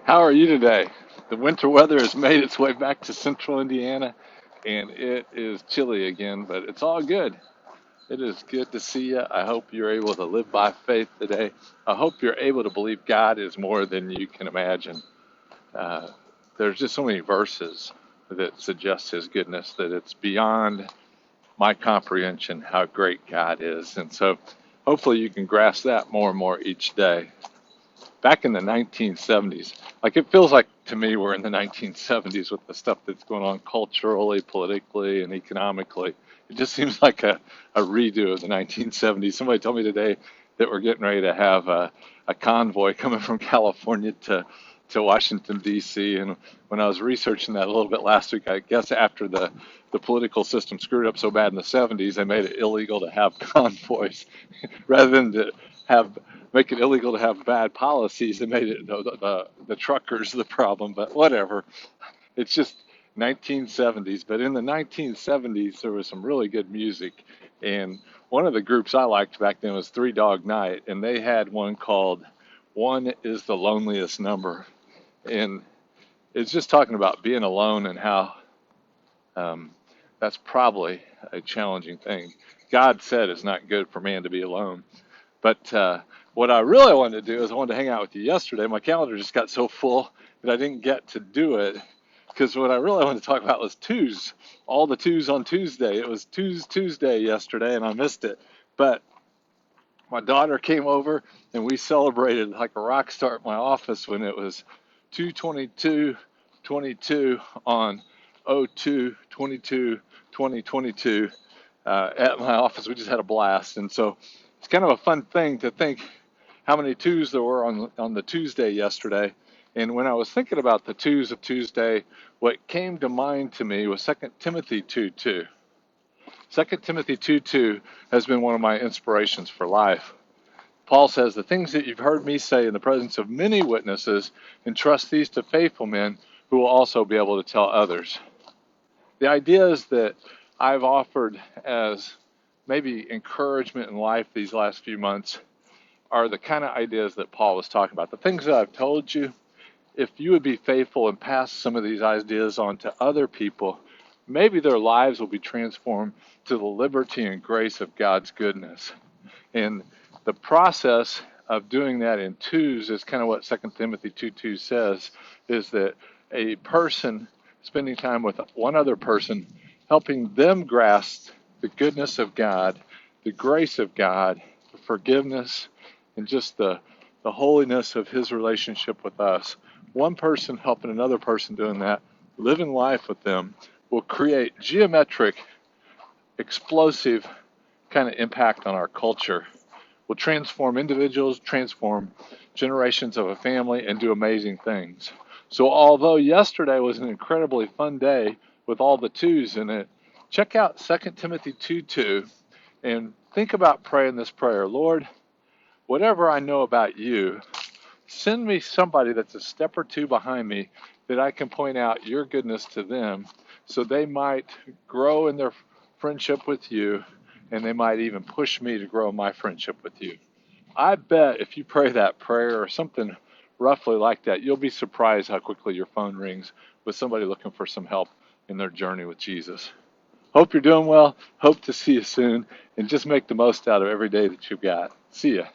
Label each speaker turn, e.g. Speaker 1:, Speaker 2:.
Speaker 1: How are you today? The winter weather has made its way back to central Indiana, and it is chilly again, but it's all good. It is good to see you. I hope you're able to live by faith today. I hope you're able to believe God is more than you can imagine. Uh, there's just so many verses that suggest His goodness that it's beyond my comprehension how great God is. And so hopefully you can grasp that more and more each day. Back in the 1970s, like it feels like to me we're in the 1970s with the stuff that's going on culturally, politically, and economically. It just seems like a redo of the 1970s. Somebody told me today that we're getting ready to have a convoy coming from California to Washington, D.C. And when I was researching that a little bit last week, I guess after the political system screwed up so bad in the 70s, they made it illegal to have convoys rather than to have make it illegal to have bad policies. They made it the truckers the problem, but whatever. It's just 1970s. But in the 1970s, there was some really good music, and one of the groups I liked back then was Three Dog Night, and they had one called "One Is the Loneliest Number," and it's just talking about being alone and how um, that's probably a challenging thing. God said it's not good for man to be alone. But what I really wanted to do is I wanted to hang out with you yesterday. My calendar just got so full that I didn't get to do it because what I really wanted to talk about was twos, all the twos on Tuesday. It was Tuesday yesterday, and I missed it. But my daughter came over, and we celebrated like a rock star at my office when it was 2/22/22 on 02/22/2022 at my office. We just had a blast, and so it's kind of a fun thing to think how many twos there were on the Tuesday yesterday. And when I was thinking about the twos of Tuesday, what came to mind to me was 2 Timothy 2:2. 2 Timothy 2:2 has been one of my inspirations for life. Paul says, "The things that you've heard me say in the presence of many witnesses, entrust these to faithful men who will also be able to tell others." The ideas that I've offered as maybe encouragement in life these last few months are the kind of ideas that Paul was talking about. The things that I've told you, if you would be faithful and pass some of these ideas on to other people, maybe their lives will be transformed to the liberty and grace of God's goodness. And the process of doing that in twos is kind of what 2 Timothy 2:2 says, is that a person spending time with one other person, helping them grasp the goodness of God, the grace of God, the forgiveness, and just the holiness of His relationship with us. One person helping another person doing that, living life with them, will create geometric, explosive kind of impact on our culture. Will transform individuals, transform generations of a family, and do amazing things. So although yesterday was an incredibly fun day with all the twos in it, check out 2 Timothy 2:2 and think about praying this prayer. Lord, whatever I know about you, send me somebody that's a step or two behind me that I can point out your goodness to them so they might grow in their friendship with you, and they might even push me to grow my friendship with you. I bet if you pray that prayer or something roughly like that, you'll be surprised how quickly your phone rings with somebody looking for some help in their journey with Jesus. Hope you're doing well. Hope to see you soon, and just make the most out of every day that you've got. See ya.